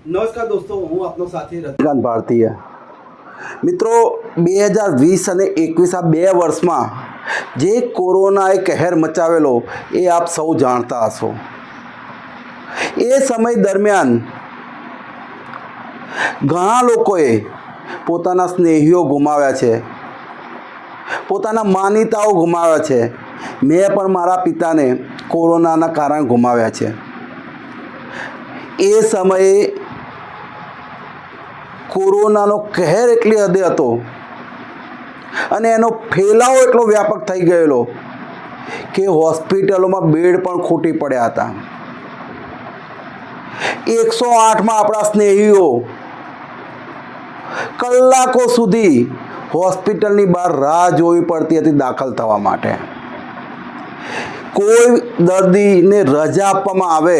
નમસ્કાર દોસ્તો, હું આપનો સાથી રજનીકાંત ભારતીય. મિત્રો, 2020 અને 21 આ 2 વર્ષમાં જે કોરોનાએ કહેર મચાવેલો એ આપ સૌ જાણતા હશો. એ સમય દરમિયાન ઘણા લોકોએ પોતાના સ્નેહીઓ ગુમાવ્યા છે, પોતાના માનીતાઓ ગુમાવ્યા છે. મેં પણ મારા પિતાને કોરોનાના કારણે ગુમાવ્યા છે. એ સમયે કોરોનાનો કહેર એટલી હદે હતો અને એનો ફેલાવો એટલો વ્યાપક થઈ ગયેલો કે હોસ્પિટલોમાં બેડ પણ ખૂટી પડ્યા હતા. 108માં આપણા સ્નેહીઓ કલાકો સુધી હોસ્પિટલની બહાર રાહ જોવી પડતી હતી દાખલ થવા માટે. કોઈ દર્દીને રજા આપવામાં આવે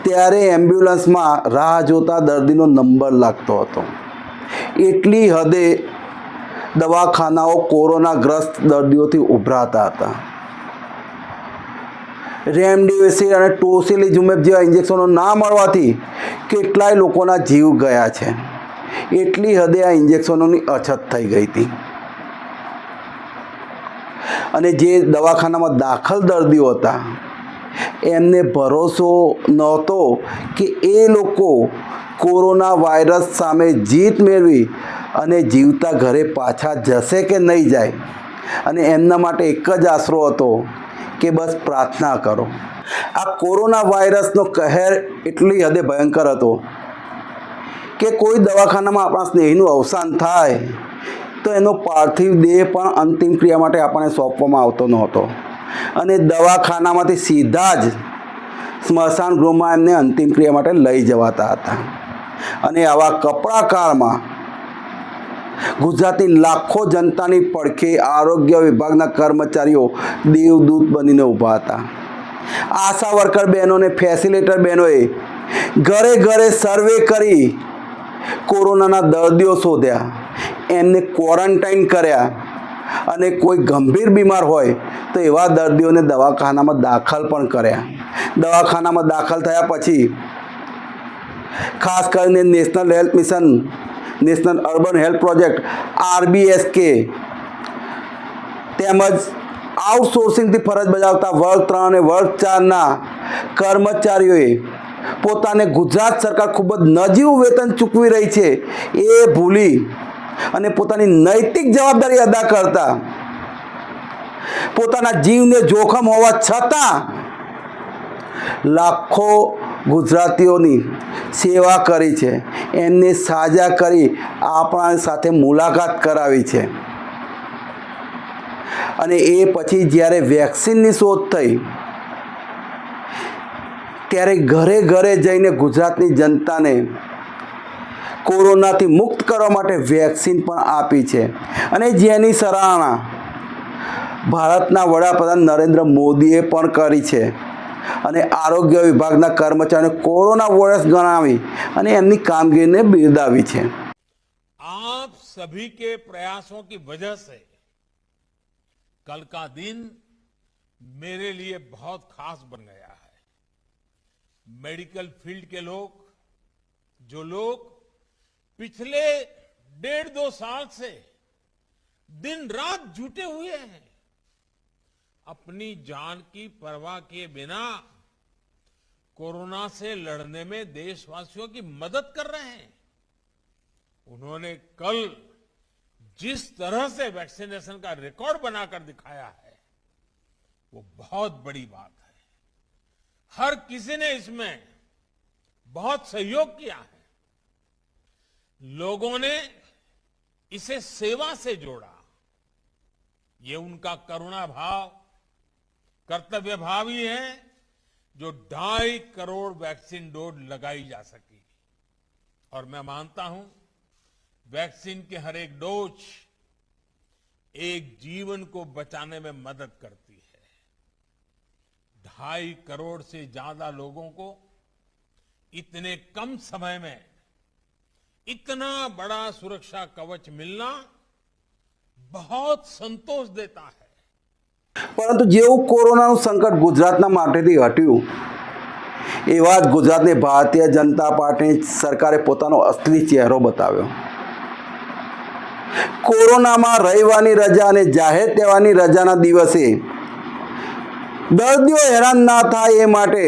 ત્યારે એમ્બ્યુલન્સમાં રાહ જોતા દર્દીનો નંબર લાગતો હતો. એટલી હદે દવાખાનાઓ કોરોનાગ્રસ્ત દર્દીઓથી ઉભરાતા હતા. રેમડેસિવિર અને ટોસિલિઝુમેબ જેવા ઇન્જેક્શનો ના મળવાથી કેટલાય લોકોના જીવ ગયા છે. એટલી હદે આ ઇન્જેક્શનોની અછત થઈ ગઈ હતી. અને જે દવાખાનામાં દાખલ દર્દીઓ હતા એમને ભરોસો નહોતો કે એ લોકો કોરોના વાયરસ સામે જીત મેળવી અને જીવતા ઘરે પાછા જશે કે નહીં જાય. અને એમના માટે એક જ આશરો હતો કે બસ પ્રાર્થના કરો. આ કોરોના વાયરસનો કહેર એટલી હદે ભયંકર હતો કે કોઈ દવાખાનામાં આપણા સ્નેહીનું અવસાન થાય તો એનો પાર્થિવ દેહ પણ અંતિમ ક્રિયા માટે આપણને સોંપવામાં આવતો નહોતો અને દવાખાનામાંથી સીધા જ સ્મશાન ગૃહમાં એમને અંતિમ ક્રિયા માટે લઈ જવાતા હતા. અને આવા કપરા કાળમાં ગુજરાતની લાખો જનતાની પડખે આરોગ્ય વિભાગના કર્મચારીઓ દેવદૂત બનીને ઊભા હતા. આશા વર્કર બહેનોને ફેસિલિટેટર બહેનોએ ઘરે ઘરે સર્વે કરી કોરોનાના દર્દીઓ શોધ્યા, એમને ક્વોરન્ટાઇન કર્યા અને કોઈ ગંભીર બીમાર હોય તો એવા દર્દીઓને દવાખાનામાં દાખલ પણ કર્યા. દવાખાનામાં દાખલ થયા પછી ખાસ કરીને national health mission, national urban health project RBSK તેમજ આઉટસોર્સિંગથી ફરજ બજાવતા વર્ગ 3 અને વર્ગ 4ના કર્મચારીઓએ પોતાને ગુજરાત સરકાર ખૂબ જ નજીવું વેતન ચૂકવી રહી છે એ ભૂલી અને પોતાની નૈતિક જવાબદારી અદા કરતા પોતાના જીવને જોખમ હોવા છતાં લાખો ગુજરાતીઓની સેવા કરી છે. એમને સાજા કરી આપણા સાથે મુલાકાત કરાવી છે. અને એ પછી જ્યારે વેક્સિનની શોધ થઈ ત્યારે ઘરે ઘરે જઈને ગુજરાતની જનતાને કોરોનાથી મુક્ત કરવા માટે વેક્સિન પણ આપી છે. અને જેની સરાહના ભારતના વડાપ્રધાન નરેન્દ્ર મોદીએ પણ કરી છે. અને આરોગ્ય વિભાગના કર્મચારીઓને કોરોના વોરિયર્સ ગણાવી અને એમની કામગીરીને બિરદાવી છે. आप सभी के प्रयासों की वजह से कल का दिन मेरे लिए बहुत खास बन गया है. मेडिकल फील्ड के लोग, जो लोग पिछले 1.5-2 साल से दिन रात जुटे हुए हैं, अपनी जान की परवाह किए बिना कोरोना से लड़ने में देशवासियों की मदद कर रहे हैं. उन्होंने कल जिस तरह से वैक्सीनेशन का रिकॉर्ड बनाकर दिखाया है वो बहुत बड़ी बात है. हर किसी ने इसमें बहुत सहयोग किया है. लोगों ने इसे सेवा से जोड़ा. ये उनका करुणा भाव, कर्तव्य भाव ही है जो 2.5 करोड़ वैक्सीन डोज लगाई जा सकी. और मैं मानता हूं वैक्सीन की हर एक डोज एक जीवन को बचाने में मदद करती है. 2.5 करोड़ से ज्यादा लोगों को इतने कम समय में इतना बड़ा सुरक्षा कवच मिलना बहुत संतोष देता है. પરંતુ જેવું કોરોનાનું સંકટ ગુજરાતના માટેથી હટ્યું એવા જ ગુજરાતની ભારતીય જનતા પાર્ટીની સરકારે પોતાનો અસલી ચહેરો બતાવ્યો. કોરોનામાં રવિવારની રજા અને જાહેર તહેવારની રજાના દિવસે દર્દીઓ હેરાન ના થાય એ માટે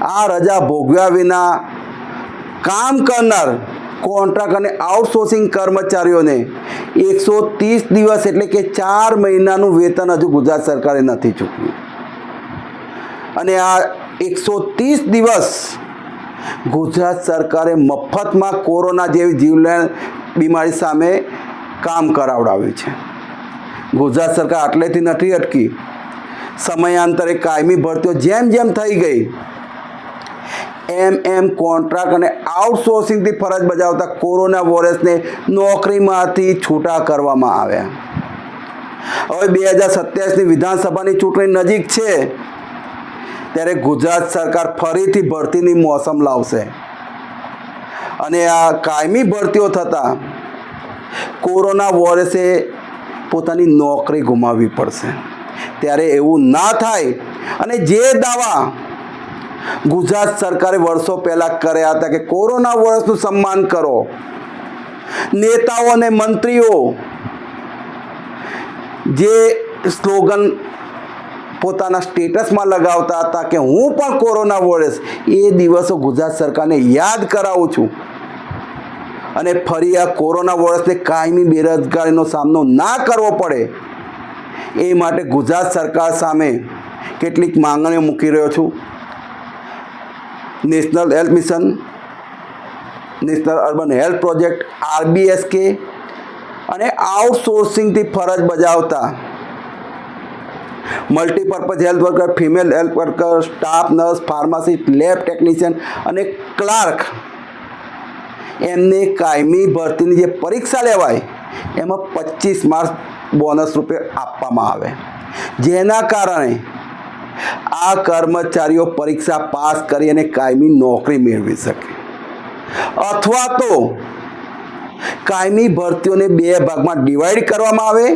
આ રજા ભોગવ્યા વિના કામ કરનાર કોન્ટ્રાક્ટ અને આઉટસોર્સિંગ કર્મચારીઓને 130 દિવસ એટલે કે 4 મહિનાનું વેતન હજુ ગુજરાત સરકારે નથી ચૂકવ્યું. અને આ 130 દિવસ ગુજરાત સરકારે મફતમાં કોરોના જેવી જીવલેણ બીમારી સામે કામ કરાવડાવ્યું છે. ગુજરાત સરકાર આટલેથી નથી અટકી. સમયાંતરે કાયમી ભરતીઓ જેમ જેમ થઈ ગઈ એમ કોન્ટ્રાક્ટ અને આઉટસોર્સિંગથી ફરજ બજાવતા કોરોના વોરિયર્સને નોકરીમાંથી છૂટા કરવામાં આવ્યા. હવે 2027ની વિધાનસભાની ચૂંટણી નજીક છે ત્યારે ગુજરાત સરકાર ફરીથી ભરતીની મોસમ લાવશે અને આ કાયમી ભરતીઓ થતાં કોરોના વોરિયર્સે પોતાની નોકરી ગુમાવવી પડશે. ત્યારે એવું ના થાય અને જે દાવા ગુજરાત સરકારે વર્ષો પહેલાં કર્યા હતા કે કોરોના વોરિયર્સનું સન્માન કરો, નેતાઓ અને મંત્રીઓ જે સ્લોગન પોતાના સ્ટેટસમાં લગાવતા હતા કે હું પણ કોરોના વોરિયર્સ, એ દિવસો ગુજરાત સરકારને યાદ કરાવું છું. અને ફરી આ કોરોના વોરિયર્સને કાયમી બેરોજગારીનો સામનો ના કરવો પડે એ માટે ગુજરાત સરકાર સામે કેટલીક માંગણીઓ મૂકી રહ્યો છું. National health mission, national urban health project RBSK અને આઉટસોર્સિંગથી ફરજ બજાવતા multipurpose health worker, female health worker, staff nurse, pharmacist, lab technician અને ક્લાર્ક એમને કાયમી ભરતીની જે પરીક્ષા લેવાય એમાં 25 માર્ક્સ બોનસ રૂપે આપવામાં આવે, જેના કારણે આ કર્મચારીઓ પરીક્ષા પાસ કરી અને કાયમી નોકરી મેળવી શકે. અથવા તો કાયમી ભરતીઓને 2 ભાગમાં ડિવાઈડ કરવામાં આવે.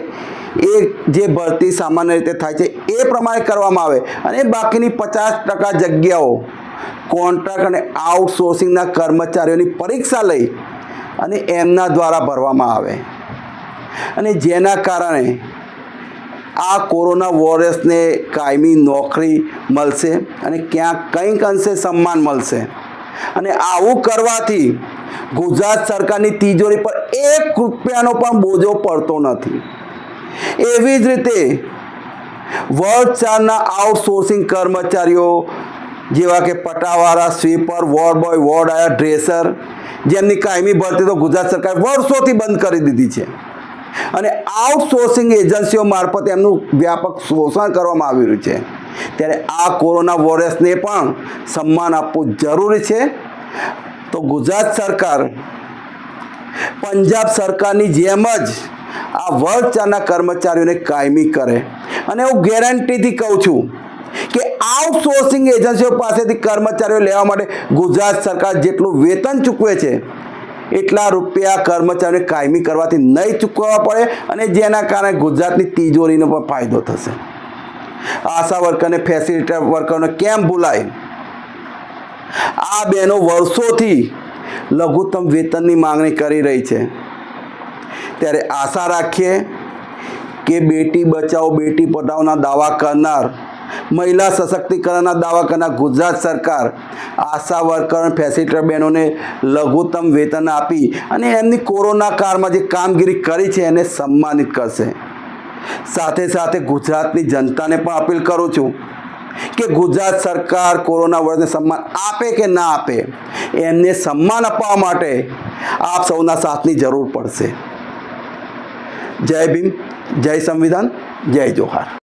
એક જે ભરતી સામાન્ય રીતે થાય છે એ પ્રમાણે કરવામાં આવે અને બાકીની 50% જગ્યાઓ કોન્ટ્રાક્ટ અને આઉટસોર્સિંગના કર્મચારીઓની પરીક્ષા લઈ અને એમના દ્વારા ભરવામાં આવે. અને જેના કારણે આ કોરોના વોરિયર્સને કાયમી નોકરી મળશે અને ક્યાંક કંઈક અંશે સન્માન મળશે. અને આવું કરવાથી ગુજરાત સરકારની તિજોરી પર 1 રૂપિયાનો પણ બોજો પડતો નથી. એવી જ રીતે વર્ગ 4ના આઉટસોર્સિંગ કર્મચારીઓ જેવા કે પટાવાળા, સ્વીપર, વોર્ડ બોય, વોર્ડ આયા, ડ્રેસર, જેમની કાયમી ભરતી તો ગુજરાત સરકારે વર્ષોથી બંધ કરી દીધી છે અને આઉટસોર્સિંગ એજન્સીઓ મારફત એમનું વ્યાપક શોષણ કરવામાં આવી રહ્યું છે. ત્યારે આ કોરોના વોરિયર્સને પણ સન્માન આપવું જરૂરી છે. તો ગુજરાત સરકાર પંજાબ સરકારની જેમ જ આ વર્ગ 4ના કર્મચારીઓને કાયમી કરે. અને હું ગેરંટીથી કહું છું કે આઉટસોર્સિંગ એજન્સીઓ પાસેથી કર્મચારીઓ લેવા માટે ગુજરાત સરકાર જેટલું વેતન ચૂકવે છે એટલા રૂપિયા કર્મચારીઓને કાયમી કરવાથી નહીં ચૂકવવા પડે અને જેના કારણે ગુજરાતની તિજોરીનો પણ ફાયદો થશે. આશા વર્કરને, ફેસિલિટેટર વર્કરને કેમ ભૂલાય? આ બહેનો વર્ષોથી લઘુત્તમ વેતનની માંગણી કરી રહી છે. ત્યારે આશા રાખીએ કે બેટી બચાવો બેટી પઢાઓના દાવા કરનાર, મહિલા સશક્તિકરણના દાવા કરનાર ગુજરાત સરકાર આશા વર્કર, ફેસિલિટેટર બહેનોને લઘુત્તમ વેતન આપી અને એમની કોરોના કાળમાં જે કામગીરી કરી છે એને સન્માનિત કરશે. સાથે સાથે ગુજરાતની જનતાને પણ અપીલ કરું છું કે ગુજરાત સરકાર કોરોના વોરિયર્સને સન્માન આપે કે ના આપે, એમને સન્માન આપવા માટે આપ સૌના સાથની જરૂર પડશે. જય ભીમ, જય સંવિધાન, જય જોહાર.